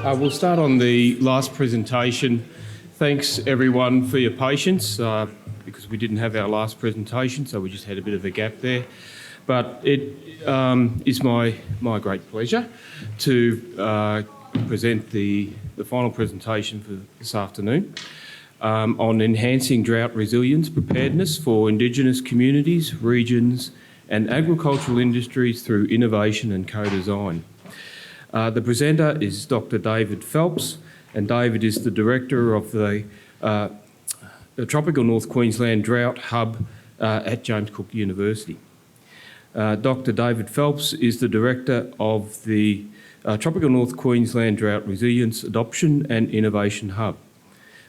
We'll start on the last presentation. Thanks everyone for your patience because we didn't have our last presentation, so we just had a bit of a gap there. But it is my great pleasure to present the final presentation for this afternoon on enhancing drought resilience preparedness for Indigenous communities, regions and agricultural industries through innovation and co-design. The presenter is Dr. David Phelps, and David is the Director of the Tropical North Queensland Drought Hub at James Cook University. Dr. David Phelps is the Director of the Tropical North Queensland Drought Resilience Adoption and Innovation Hub.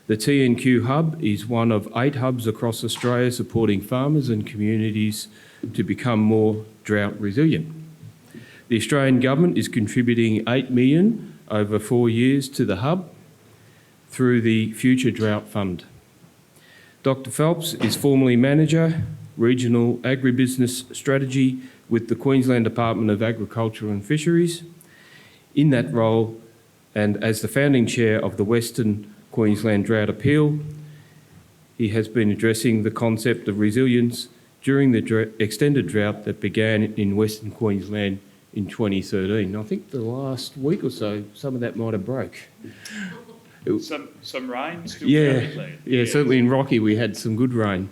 The TNQ Hub is one of 8 hubs across Australia supporting farmers and communities to become more drought resilient. The Australian Government is contributing $8 million over 4 years to the hub through the Future Drought Fund. Dr. Phelps is formerly Manager, Regional Agribusiness Strategy with the Queensland Department of Agriculture and Fisheries. In that role, and as the founding chair of the Western Queensland Drought Appeal, he has been addressing the concept of resilience during the extended drought that began in Western Queensland in 2013. I think the last week or so, some of that might have broke. Some rain still? Yeah, certainly in Rocky we had some good rain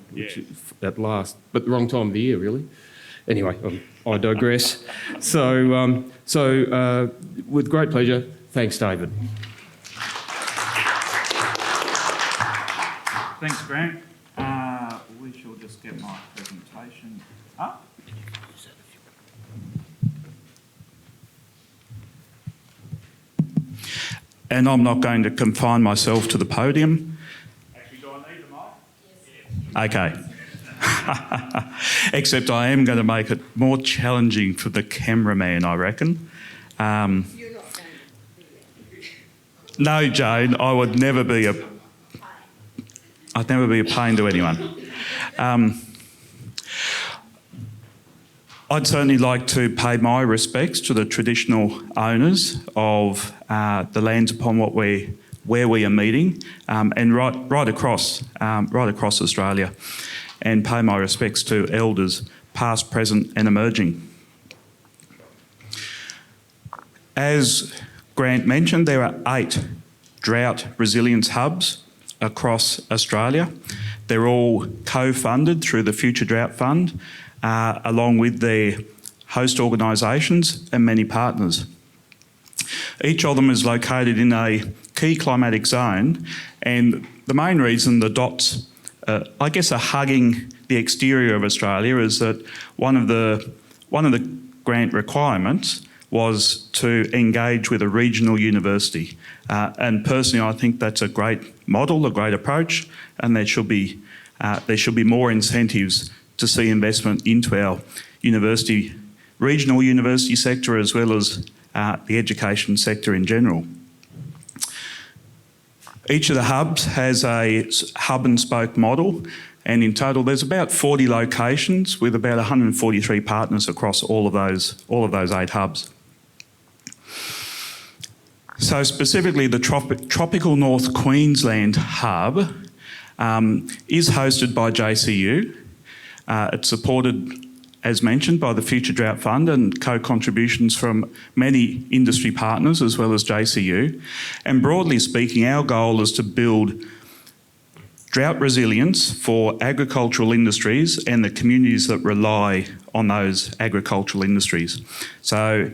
at last, but the wrong time of the year really. Anyway, I digress. So with great pleasure, thanks David. Thanks, Grant. We shall just get my presentation up. And I'm not going to confine myself to the podium. Actually, do I need the mic? Yes. Okay. Except I am going to make it more challenging for the cameraman, I reckon. You're not going to do that. No, Jane, I'd never be a pain to anyone. I'd certainly like to pay my respects to the traditional owners of the lands upon where we are meeting, and right across Australia, and pay my respects to elders past, present and emerging. As Grant mentioned, there are 8 drought resilience hubs across Australia. They're all co-funded through the Future Drought Fund, along with their host organisations and many partners. Each of them is located in a key climatic zone, and the main reason the dots, I guess, are hugging the exterior of Australia is that one of the grant requirements was to engage with a regional university. And personally, I think that's a great model, a great approach, and there should be more incentives to see investment into our regional university sector, as well as the education sector in general. Each of the hubs has a hub and spoke model, and in total there's about 40 locations with about 143 partners across all of those 8 hubs. So specifically, the Tropical North Queensland Hub is hosted by JCU. It's supported, as mentioned, by the Future Drought Fund and co-contributions from many industry partners as well as JCU. And broadly speaking, our goal is to build drought resilience for agricultural industries and the communities that rely on those agricultural industries. So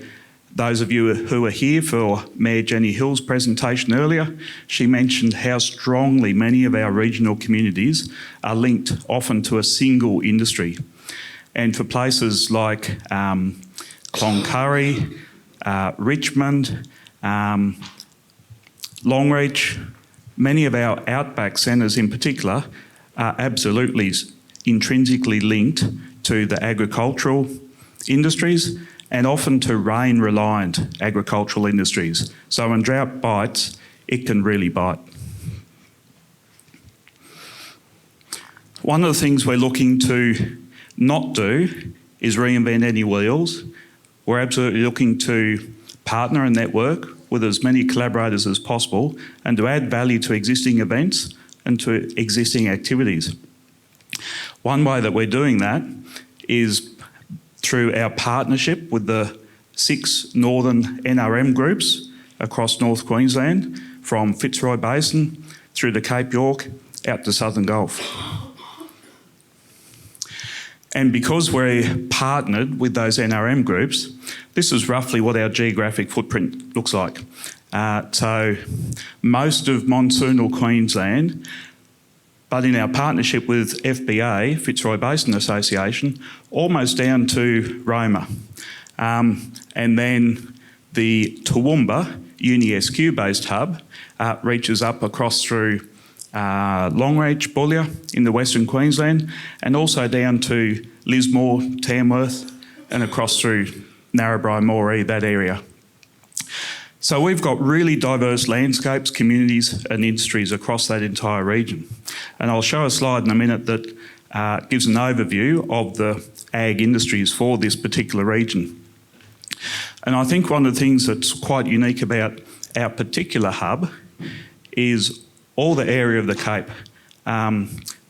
those of you who are here for Mayor Jenny Hill's presentation earlier, she mentioned how strongly many of our regional communities are linked often to a single industry. And for places like Cloncurry, Richmond, Longreach, many of our outback centres in particular are absolutely intrinsically linked to the agricultural industries and often to rain-reliant agricultural industries. So when drought bites, it can really bite. One of the things we're looking to not do is reinvent any wheels. We're absolutely looking to partner and network with as many collaborators as possible and to add value to existing events and to existing activities. One way that we're doing that is through our partnership with the 6 northern NRM groups across North Queensland, from Fitzroy Basin through to Cape York out to Southern Gulf. And because we're partnered with those NRM groups, this is roughly what our geographic footprint looks like. So most of monsoonal Queensland, but in our partnership with FBA, Fitzroy Basin Association, almost down to Roma. And then the Toowoomba UniSQ based hub reaches up across through Longreach, Boulia in the Western Queensland, and also down to Lismore, Tamworth, and across through Narrabri, Moree, that area. So we've got really diverse landscapes, communities and industries across that entire region. And I'll show a slide in a minute that gives an overview of the ag industries for this particular region. And I think one of the things that's quite unique about our particular hub is all the area of the Cape,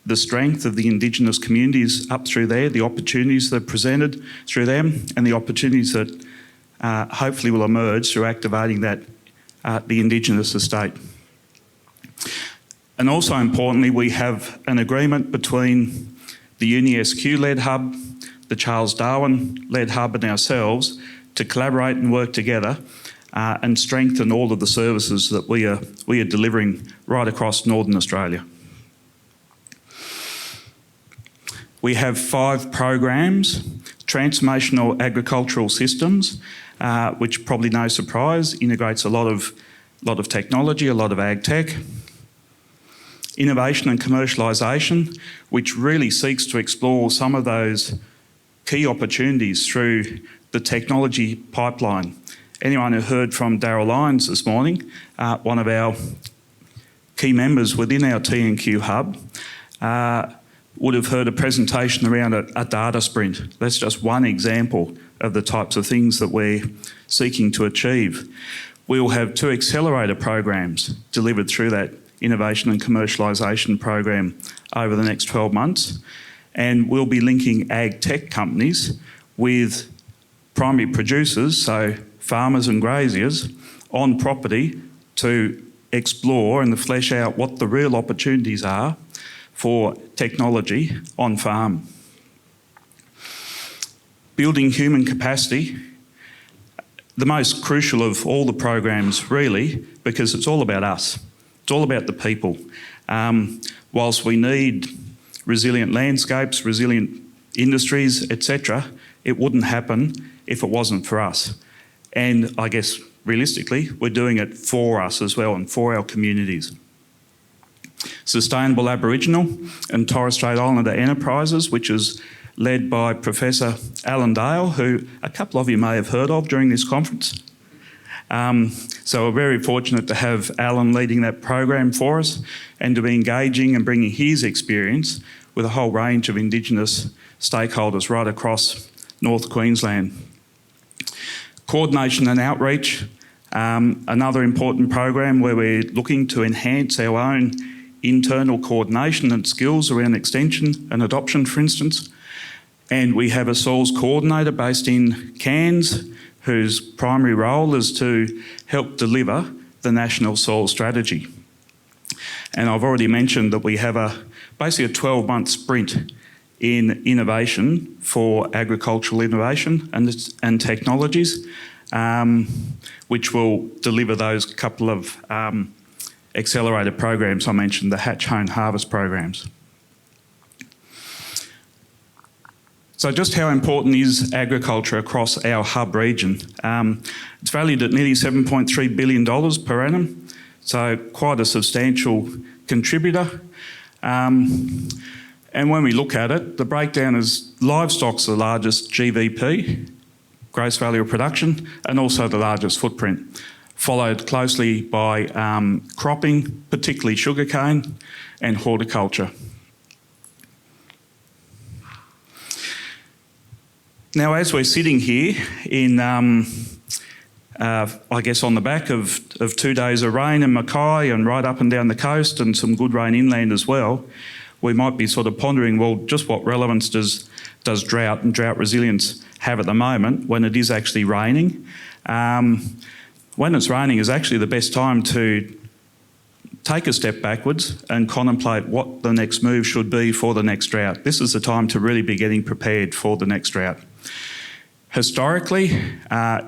the strength of the Indigenous communities up through there, the opportunities that are presented through them, and the opportunities that hopefully will emerge through activating that, the Indigenous estate. And also importantly, we have an agreement between the UniSQ-led hub, the Charles Darwin-led hub and ourselves to collaborate and work together and strengthen all of the services that we are delivering right across Northern Australia. We have 5 programs: Transformational Agricultural Systems, which probably no surprise, integrates a lot of technology, a lot of ag tech. Innovation and Commercialisation, which really seeks to explore some of those key opportunities through the technology pipeline. Anyone who heard from Darryl Lyons this morning, one of our key members within our T&Q hub, would have heard a presentation around a data sprint. That's just one example of the types of things that we're seeking to achieve. We'll have 2 accelerator programs delivered through that Innovation and Commercialisation program over the next 12 months. And we'll be linking ag tech companies with primary producers, so farmers and graziers, on property to explore and to flesh out what the real opportunities are for technology on farm. Building human capacity, the most crucial of all the programs really, because it's all about us. It's all about the people. Whilst we need resilient landscapes, resilient industries, etc., it wouldn't happen if it wasn't for us. And I guess realistically, we're doing it for us as well and for our communities. Sustainable Aboriginal and Torres Strait Islander Enterprises, which is led by Professor Alan Dale, who a couple of you may have heard of during this conference. So we're very fortunate to have Alan leading that program for us and to be engaging and bringing his experience with a whole range of Indigenous stakeholders right across North Queensland. Coordination and Outreach, another important program where we're looking to enhance our own internal coordination and skills around extension and adoption, for instance. And we have a soils coordinator based in Cairns, whose primary role is to help deliver the National Soil Strategy. And I've already mentioned that we have basically a 12-month sprint in innovation for agricultural innovation and technologies, which will deliver those couple of accelerated programs I mentioned, the Hatch, Hone, Harvest programs. So just how important is agriculture across our hub region? It's valued at nearly $7.3 billion per annum, so quite a substantial contributor. And when we look at it, the breakdown is livestock's the largest GVP, gross value of production, and also the largest footprint, followed closely by cropping, particularly sugarcane, and horticulture. Now, as we're sitting here in I guess on the back of 2 days of rain in Mackay and right up and down the coast and some good rain inland as well, we might be sort of pondering, well, just what relevance does drought and drought resilience have at the moment when it is actually raining? When it's raining is actually the best time to take a step backwards and contemplate what the next move should be for the next drought. This is the time to really be getting prepared for the next drought. Historically,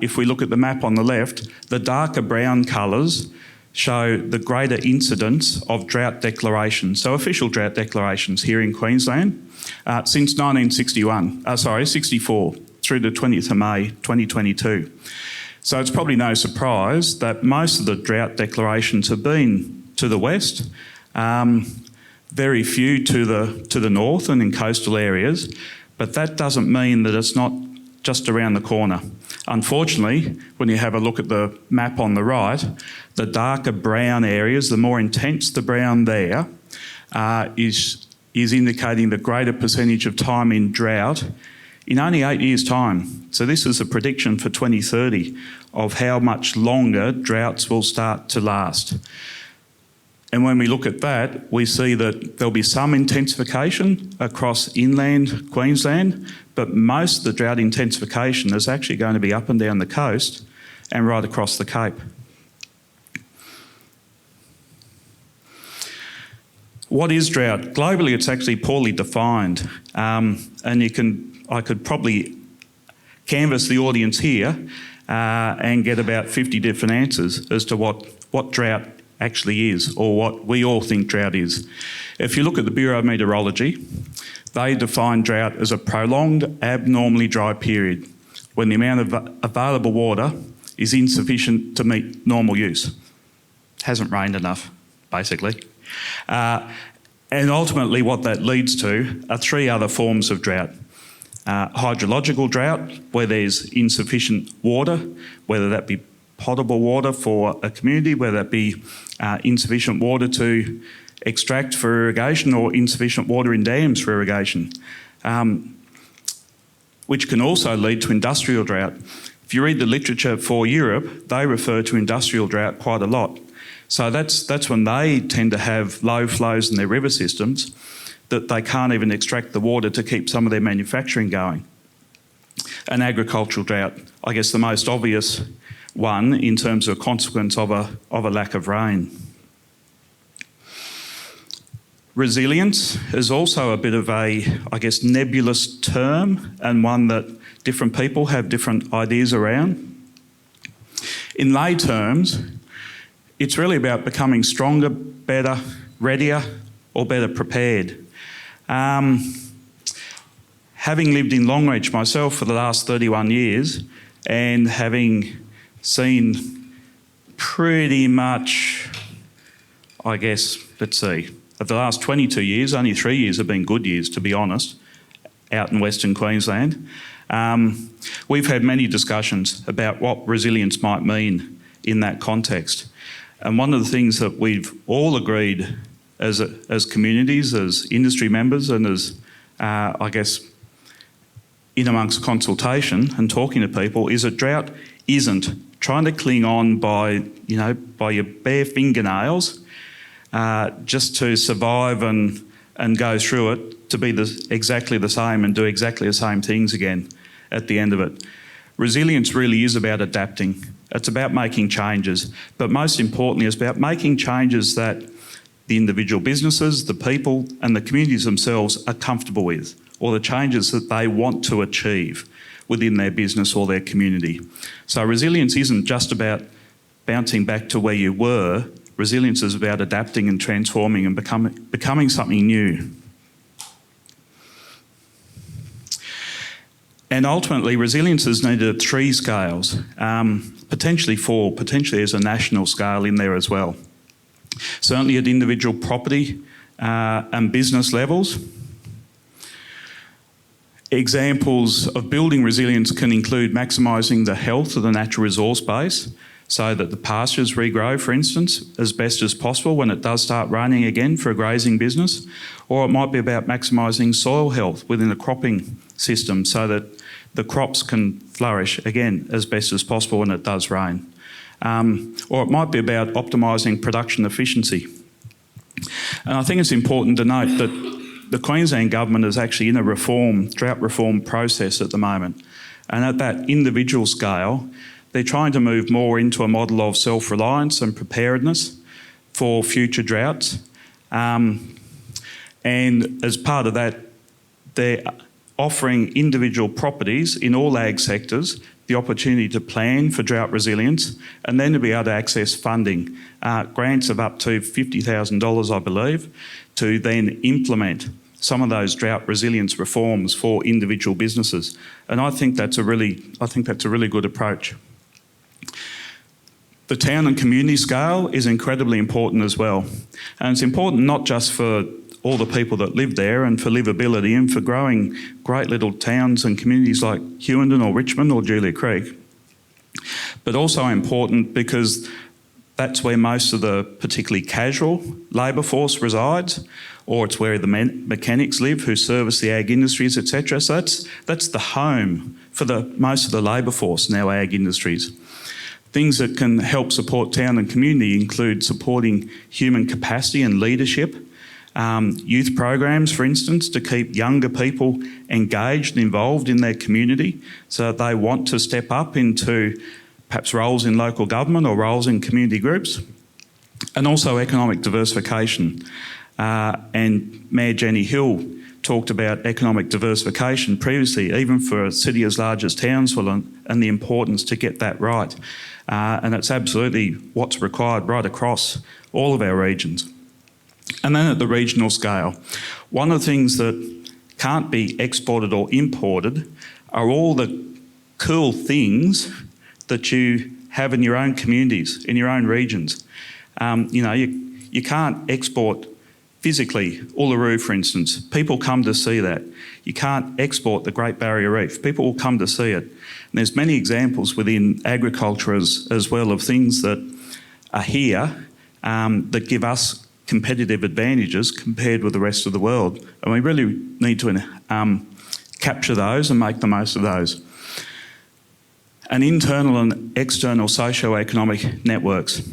if we look at the map on the left, the darker brown colours show the greater incidence of drought declarations, so official drought declarations here in Queensland since 64 through the 20th of May 2022. So it's probably no surprise that most of the drought declarations have been to the west, very few to the north and in coastal areas, but that doesn't mean that it's not just around the corner. Unfortunately, when you have a look at the map on the right, the darker brown areas, the more intense the brown there, is indicating the greater percentage of time in drought in only 8 years' time. So this is a prediction for 2030 of how much longer droughts will start to last. And when we look at that, we see that there'll be some intensification across inland Queensland, but most of the drought intensification is actually going to be up and down the coast and right across the Cape. What is drought? Globally, it's actually poorly defined. And I could probably canvass the audience here and get about 50 different answers as to what drought actually is, or what we all think drought is. If you look at the Bureau of Meteorology, they define drought as a prolonged, abnormally dry period when the amount of available water is insufficient to meet normal use. Hasn't rained enough, basically. And ultimately what that leads to are 3 other forms of drought. Hydrological drought, where there's insufficient water, whether that be potable water for a community, whether that be insufficient water to extract for irrigation or insufficient water in dams for irrigation, which can also lead to industrial drought. If you read the literature for Europe, they refer to industrial drought quite a lot. So that's when they tend to have low flows in their river systems, that they can't even extract the water to keep some of their manufacturing going. An agricultural drought, I guess the most obvious one in terms of a consequence of a lack of rain. Resilience is also a bit of a, I guess, nebulous term, and one that different people have different ideas around. In lay terms, it's really about becoming stronger, better, readier, or better prepared. Having lived in Longreach myself for the last 31 years and having seen pretty much, I guess, let's see, of the last 22 years, only 3 years have been good years, to be honest, out in Western Queensland. We've had many discussions about what resilience might mean in that context. And one of the things that we've all agreed as communities, as industry members, and as, I guess, in amongst consultation and talking to people, is that drought isn't trying to cling on by your bare fingernails just to survive and go through it, to be exactly the same and do exactly the same things again at the end of it. Resilience really is about adapting. It's about making changes, but most importantly, it's about making changes that the individual businesses, the people and the communities themselves are comfortable with, or the changes that they want to achieve within their business or their community. So resilience isn't just about bouncing back to where you were. Resilience is about adapting and transforming and becoming something new. And ultimately, resilience is needed at 3 scales, potentially 4, potentially as a national scale in there as well. Certainly at individual property and business levels. Examples of building resilience can include maximising the health of the natural resource base. so that the pastures regrow, for instance, as best as possible when it does start raining again for a grazing business. Or it might be about maximising soil health within the cropping system so that the crops can flourish again as best as possible when it does rain. Or it might be about optimising production efficiency. And I think it's important to note that the Queensland Government is actually in a drought reform process at the moment. And at that individual scale, they're trying to move more into a model of self-reliance and preparedness for future droughts. And as part of that, they're offering individual properties in all ag sectors the opportunity to plan for drought resilience and then to be able to access funding, grants of up to $50,000, I believe, to then implement some of those drought resilience reforms for individual businesses. And I think that's a really good approach. The town and community scale is incredibly important as well. And it's important not just for all the people that live there and for livability and for growing great little towns and communities like Hewenden or Richmond or Julia Creek, but also important because that's where most of the particularly casual labour force resides, or it's where the mechanics live who service the ag industries, etc. So that's the home for most of the labour force in our ag industries. Things that can help support town and community include supporting human capacity and leadership, youth programs, for instance, to keep younger people engaged and involved in their community so that they want to step up into perhaps roles in local government or roles in community groups, and also economic diversification. And Mayor Jenny Hill talked about economic diversification previously, even for a city as large as Townsville, and the importance to get that right. And it's absolutely what's required right across all of our regions. And then at the regional scale, one of the things that can't be exported or imported are all the cool things that you have in your own communities, in your own regions. You can't export physically Uluru, for instance. People come to see that. You can't export the Great Barrier Reef. People will come to see it. And there's many examples within agriculture as well of things that are here that give us competitive advantages compared with the rest of the world. And we really need to capture those and make the most of those. And internal and external socio-economic networks.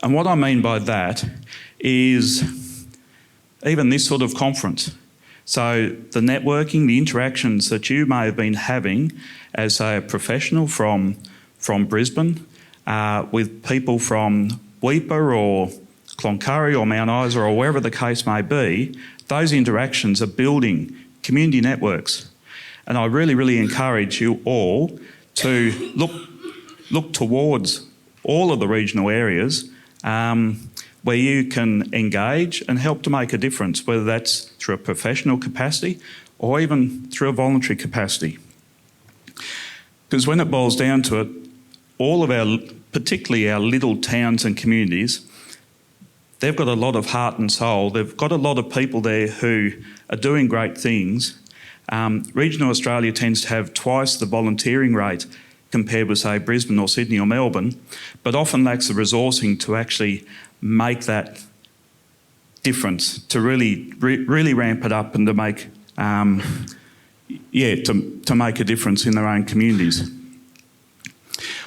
And what I mean by that is even this sort of conference. So the networking, the interactions that you may have been having as a professional from Brisbane with people from Weipa or Cloncurry or Mount Isa or wherever the case may be, those interactions are building community networks. And I really, really encourage you all to look towards all of the regional areas where you can engage and help to make a difference, whether that's through a professional capacity or even through a voluntary capacity. Because when it boils down to it, all of our, particularly our little towns and communities, they've got a lot of heart and soul. They've got a lot of people there who are doing great things. Regional Australia tends to have twice the volunteering rate compared with, say, Brisbane or Sydney or Melbourne, but often lacks the resourcing to actually make that difference, to really ramp it up and to make, to make a difference in their own communities.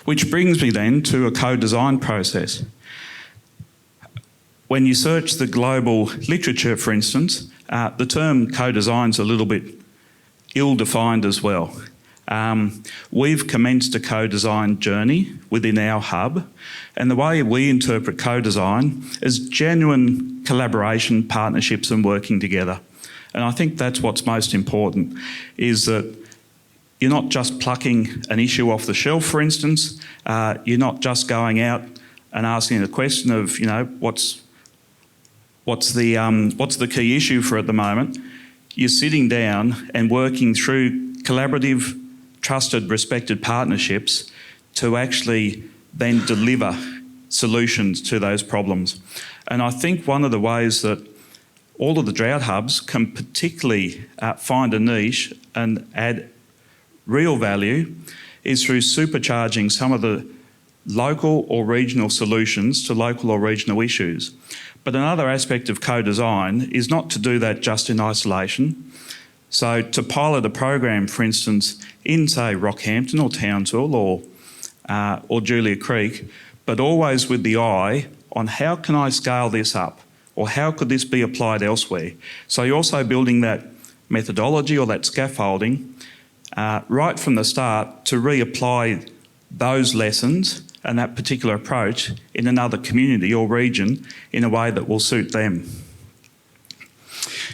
Which brings me then to a co-design process. When you search the global literature, for instance, the term co-design is a little bit ill-defined as well. We've commenced a co-design journey within our hub, and the way we interpret co-design is genuine collaboration, partnerships and working together. And I think that's what's most important, is that you're not just plucking an issue off the shelf, for instance. You're not just going out and asking the question of, what's the key issue for at the moment. You're sitting down and working through collaborative, trusted, respected partnerships to actually then deliver solutions to those problems. And I think one of the ways that all of the drought hubs can particularly find a niche and add real value is through supercharging some of the local or regional solutions to local or regional issues. But another aspect of co-design is not to do that just in isolation. So to pilot a program, for instance, in, say, Rockhampton or Townsville or Julia Creek, but always with the eye on how can I scale this up, or how could this be applied elsewhere? So you're also building that methodology or that scaffolding right from the start to reapply those lessons and that particular approach in another community or region in a way that will suit them.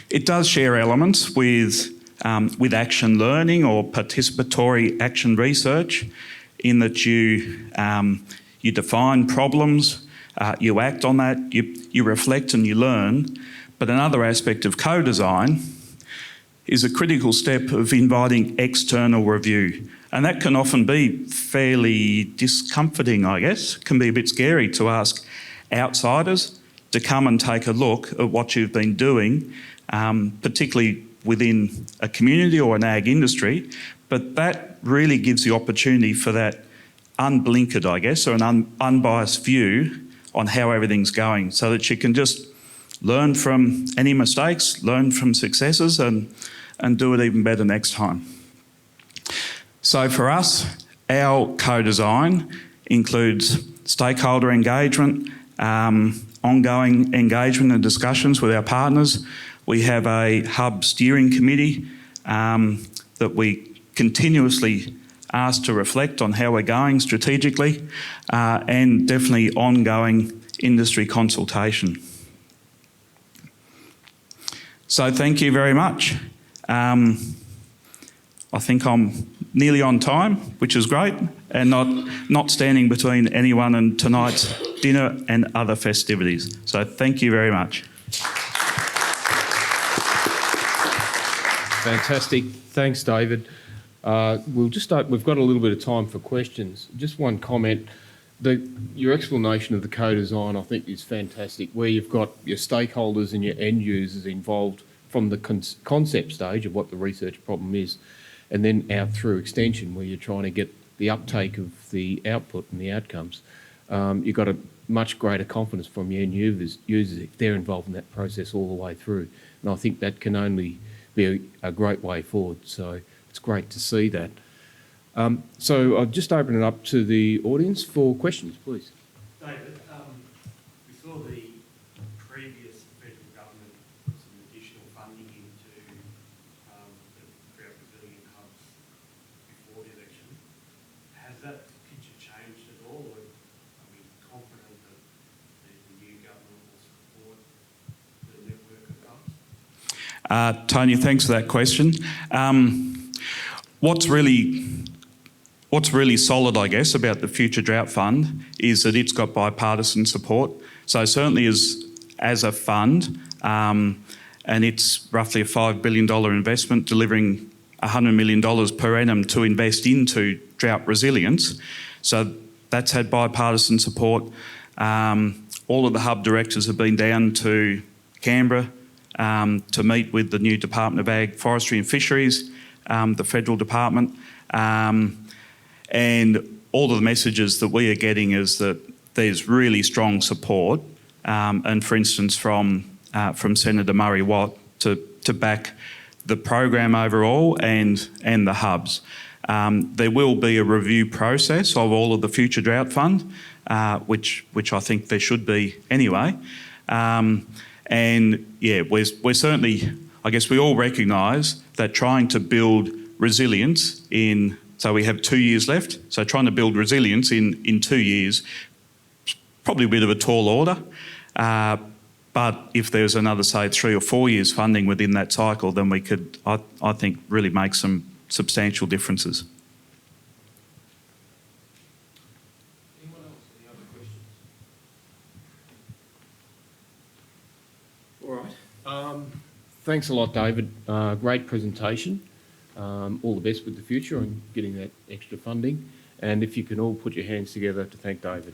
It does share elements with action learning or participatory action research, in that you define problems, you act on that, you reflect and you learn. But another aspect of co-design is a critical step of inviting external review. And that can often be fairly discomforting, I guess. It can be a bit scary to ask outsiders to come and take a look at what you've been doing, particularly within a community or an ag industry. But that really gives the opportunity for that unblinkered, I guess, or an unbiased view on how everything's going, so that you can just learn from any mistakes, learn from successes, and do it even better next time. So for us, our co-design includes stakeholder engagement, ongoing engagement and discussions with our partners. We have a hub steering committee that we continuously ask to reflect on how we're going strategically, and definitely ongoing industry consultation. So thank you very much. I think I'm nearly on time, which is great, and not standing between anyone and tonight's dinner and other festivities. So thank you very much. Fantastic. Thanks, David. We'll just start. We've got a little bit of time for questions. Just one comment. Your explanation of the co-design, I think, is fantastic, where you've got your stakeholders and your end users involved from the concept stage of what the research problem is, and then out through extension, where you're trying to get the uptake of the output and the outcomes. You've got a much greater confidence from your end users if they're involved in that process all the way through. And I think that can only be a great way forward. So it's great to see that. So I'll just open it up to the audience for questions, please. David, we saw the previous federal government put some additional funding into the Drought Resilient hubs before the election. Has that picture changed at all, or are we confident that the new government will support the network of hubs? Tony, thanks for that question. What's really solid, I guess, about the Future Drought Fund is that it's got bipartisan support. So certainly as a fund, and it's roughly a $5 billion investment, delivering $100 million per annum to invest into drought resilience. So that's had bipartisan support. All of the hub directors have been down to Canberra to meet with the new Department of Ag, Forestry and Fisheries, the federal department. And all of the messages that we are getting is that there's really strong support, and for instance from Senator Murray Watt to back the program overall and the hubs. There will be a review process of all of the Future Drought Fund, which I think there should be anyway. And yeah, we're certainly, I guess we all recognise that trying to build resilience in, so we have 2 years left, so trying to build resilience in 2 years, probably a bit of a tall order. But if there's another, say, 3 or 4 years funding within that cycle, then we could, I think, really make some substantial differences. Anyone else? Any other questions? All right. Thanks a lot, David. Great presentation. All the best with the future and getting that extra funding. And if you can all put your hands together to thank David.